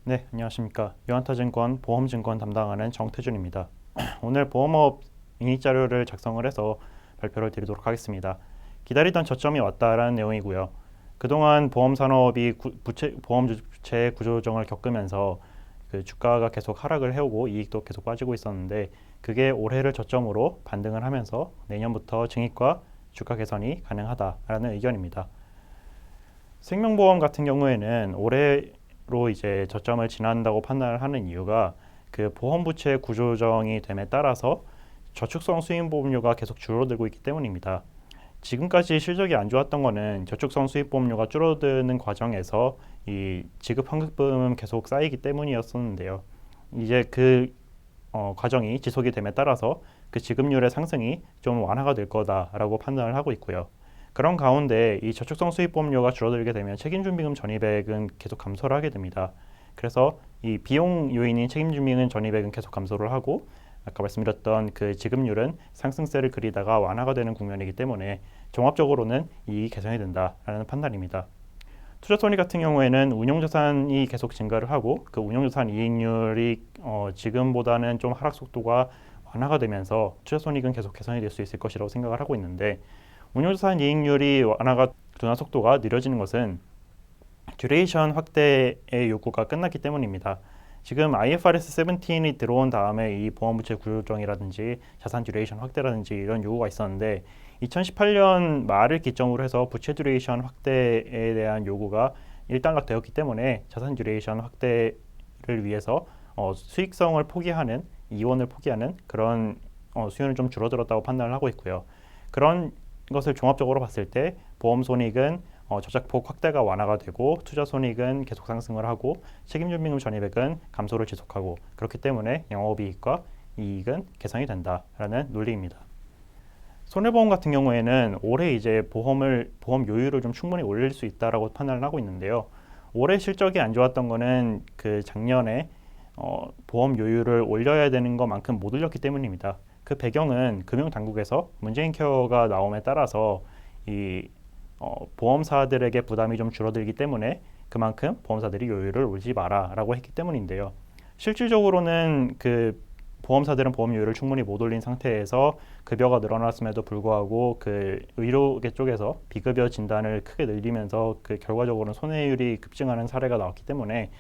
네, 안녕하십니까. 유한타증권 보험증권 담당하는 정태준입니다. 오늘 보험업 인익자료를 작성을 해서 발표를 드리도록 하겠습니다. 기다리던 저점이 왔다라는 내용이고요. 그동안 보험 산업이 보험 주체 구조조정을 겪으면서 그 주가가 계속 하락을 해오고 이익도 계속 빠지고 있었는데 그게 올해를 저점으로 반등을 하면서 내년부터 증익과 주가 개선이 가능하다라는 의견입니다. 생명보험 같은 경우에는 올해로 이제 저점을 지난다고 판단을 하는 이유가 그 보험 부채 구조조정이 됨에 따라서 저축성 수익 보험료가 계속 줄어들고 있기 때문입니다. 지금까지 실적이 안 좋았던 거는 저축성 수익 보험료가 줄어드는 과정에서 이 지급 환급금은 계속 쌓이기 때문이었었는데요. 이제 그 과정이 지속이 됨에 따라서 그 지급률의 상승이 좀 완화가 될 거다라고 판단을 하고 있고요. 그런 가운데 이 저축성 수익보험료가 줄어들게 되면 책임준비금 전입액은 계속 감소를 하게 됩니다. 그래서 이 비용 요인인 책임준비금 전입액은 계속 감소를 하고 아까 말씀드렸던 그 지급률은 상승세를 그리다가 완화가 되는 국면이기 때문에 종합적으로는 이익이 개선이 된다라는 판단입니다. 투자손익 같은 경우에는 운용자산이 계속 증가를 하고 그 운용자산 이익률이 지금보다는 좀 하락 속도가 완화가 되면서 투자손익은 계속 개선이 될 수 있을 것이라고 생각을 하고 있는데 운용자산 이익률이 둔화 속도가 느려지는 것은 듀레이션 확대의 요구가 끝났기 때문입니다. 지금 IFRS 17이 들어온 다음에 이 보험부채 구조조정이라든지 자산 듀레이션 확대라든지 이런 요구가 있었는데 2018년 말을 기점으로 해서 부채 듀레이션 확대에 대한 요구가 일단락되었기 때문에 자산 듀레이션 확대를 위해서 수익성을 포기하는 이원을 포기하는 그런 수요는 좀 줄어들었다고 판단을 하고 있고요. 그런 것을 종합적으로 봤을 때 보험 손익은 저작폭 확대가 완화가 되고 투자 손익은 계속 상승을 하고 책임준비금 전입액은 감소를 지속하고 그렇기 때문에 영업이익과 이익은 개선이 된다라는 논리입니다. 손해보험 같은 경우에는 올해 이제 보험 요율을 좀 충분히 올릴 수 있다라고 판단을 하고 있는데요. 올해 실적이 안 좋았던 거는 그 작년에 보험 요율을 올려야 되는 것만큼 못 올렸기 때문입니다. 그 배경은 금융당국에서 문재인 케어가 나옴에 따라서 이 보험사들에게 부담이 좀 줄어들기 때문에 그만큼 보험사들이 요율을 올리지 마라라고 했기 때문인데요. 실질적으로는 그 보험사들은 보험 요율을 충분히 못 올린 상태에서 급여가 늘어났음에도 불구하고 그 의료계 쪽에서 비급여 진단을 크게 늘리면서 그 결과적으로는 손해율이 급증하는 사례가 나왔기 때문에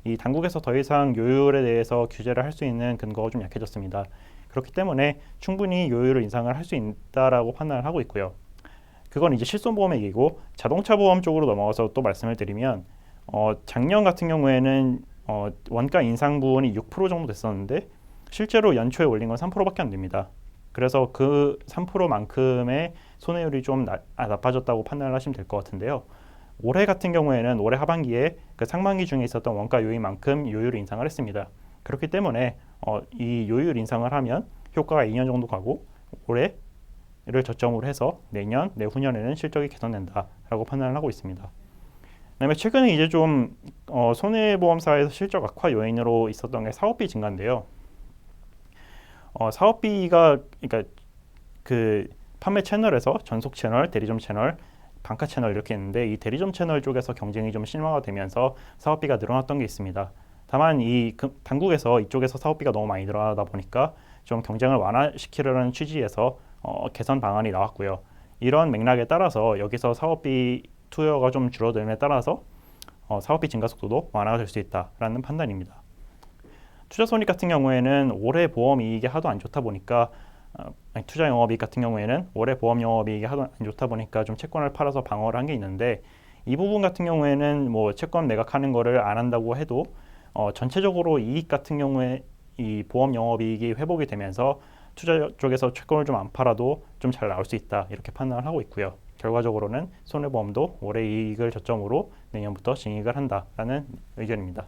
이 당국에서 더 이상 요율에 대해서 규제를 할 수 있는 근거가 좀 약해졌습니다. 그렇기 때문에 충분히 요율을 인상을 할 수 있다라고 판단을 하고 있고요. 그건 이제 실손보험의 얘기고 자동차 보험 쪽으로 넘어가서 또 말씀을 드리면 작년 같은 경우에는 원가 인상 부분이 6% 정도 됐었는데 실제로 연초에 올린 건 3%밖에 안 됩니다. 그래서 그 3%만큼의 손해율이 좀 나빠졌다고 판단을 하시면 될 것 같은데요. 올해 같은 경우에는 올해 하반기에 그 상반기 중에 있었던 원가 요인만큼 요율을 인상을 했습니다. 그렇기 때문에 이 요율 인상을 하면 효과가 2년 정도 가고 올해를 저점으로 해서 내년, 내후년에는 실적이 개선된다라고 판단을 하고 있습니다. 그다음에 최근에 이제 좀 손해보험사에서 실적 악화 요인으로 있었던 게 사업비 증가인데요. 사업비가 그러니까 그 판매 채널에서 전속 채널, 대리점 채널, 방카 채널 이렇게 있는데 이 대리점 채널 쪽에서 경쟁이 좀 심화가 되면서 사업비가 늘어났던 게 있습니다. 다만 이 당국에서 이쪽에서 사업비가 너무 많이 늘어나다 보니까 좀 경쟁을 완화시키려는 취지에서 개선 방안이 나왔고요. 이런 맥락에 따라서 여기서 사업비 투여가 좀 줄어듦에 따라서 사업비 증가 속도도 완화가 될 수 있다라는 판단입니다. 투자손익 같은 경우에는 올해 보험 이익이 하도 안 좋다 보니까 투자 영업이익 같은 경우에는 올해 보험 영업이익이 하도 안 좋다 보니까 좀 채권을 팔아서 방어를 한 게 있는데 이 부분 같은 경우에는 뭐 채권 매각하는 거를 안 한다고 해도 전체적으로 이익 같은 경우에 이 보험 영업이익이 회복이 되면서 투자 쪽에서 채권을 좀 안 팔아도 좀 잘 나올 수 있다 이렇게 판단을 하고 있고요. 결과적으로는 손해보험도 올해 이익을 저점으로 내년부터 증익을 한다라는 의견입니다.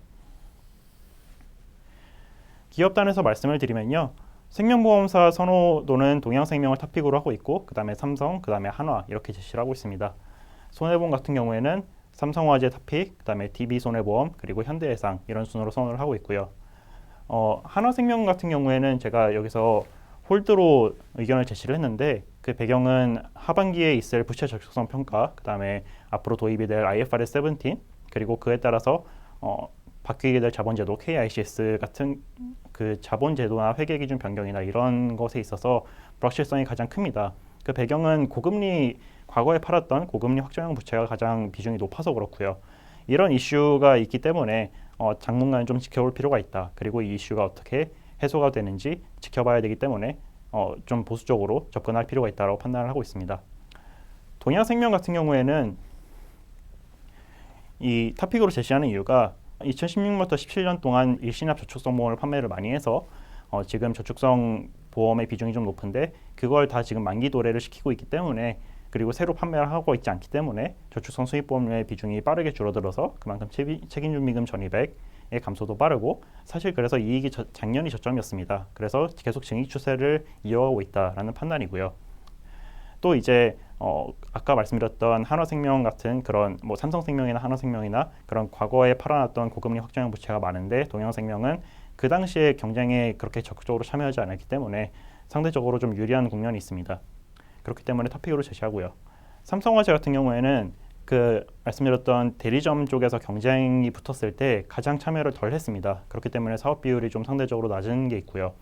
기업단에서 말씀을 드리면요. 생명보험사 선호도는 동양생명을 탑픽으로 하고 있고 그 다음에 삼성, 그 다음에 한화 이렇게 제시를 하고 있습니다. 손해보험 같은 경우에는 삼성화재 탑픽, 그 다음에 DB손해보험, 그리고 현대해상 이런 순으로 선호를 하고 있고요. 한화생명 같은 경우에는 제가 여기서 홀드로 의견을 제시를 했는데 그 배경은 하반기에 있을 부채 적격성 평가, 그 다음에 앞으로 도입이 될 IFRS 17 그리고 그에 따라서 바뀌게 될 자본제도 KICS 같은 그 자본제도나 회계기준 변경이나 이런 것에 있어서 불확실성이 가장 큽니다. 그 배경은 고금리, 과거에 팔았던 고금리 확정형 부채가 가장 비중이 높아서 그렇고요. 이런 이슈가 있기 때문에 당분간 좀 지켜볼 필요가 있다. 그리고 이 이슈가 어떻게 해소가 되는지 지켜봐야 되기 때문에 좀 보수적으로 접근할 필요가 있다고 판단을 하고 있습니다. 동양생명 같은 경우에는 이 토픽으로 제시하는 이유가 2016년부터 17년 동안 일시납 저축성 보험을 판매를 많이 해서 지금 저축성 보험의 비중이 좀 높은데 그걸 다 지금 만기 도래를 시키고 있기 때문에, 그리고 새로 판매를 하고 있지 않기 때문에 저축성 수익보험의 비중이 빠르게 줄어들어서 그만큼 책임준비금 전입액의 감소도 빠르고, 사실 그래서 이익이 작년이 저점이었습니다. 그래서 계속 증액 추세를 이어가고 있다라는 판단이고요. 또 이제 아까 말씀드렸던 한화생명 같은 그런 뭐 삼성생명이나 한화생명이나 그런 과거에 팔아놨던 고금리 확정형 부채가 많은데 동양생명은 그 당시에 경쟁에 그렇게 적극적으로 참여하지 않았기 때문에 상대적으로 좀 유리한 국면이 있습니다. 그렇기 때문에 토픽으로 제시하고요. 삼성화재 같은 경우에는 그 말씀드렸던 대리점 쪽에서 경쟁이 붙었을 때 가장 참여를 덜 했습니다. 그렇기 때문에 사업 비율이 좀 상대적으로 낮은 게 있고요.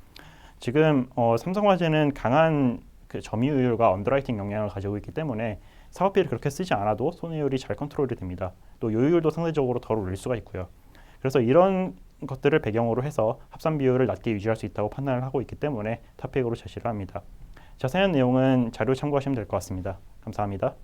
지금 삼성화재는 강한 그 점유율과 언더라이팅 역량을 가지고 있기 때문에 사업비를 그렇게 쓰지 않아도 손해율이 잘 컨트롤이 됩니다. 또 요율도 상대적으로 덜 올릴 수가 있고요. 그래서 이런 것들을 배경으로 해서 합산 비율을 낮게 유지할 수 있다고 판단을 하고 있기 때문에 탑픽으로 제시를 합니다. 자세한 내용은 자료 참고하시면 될 것 같습니다. 감사합니다.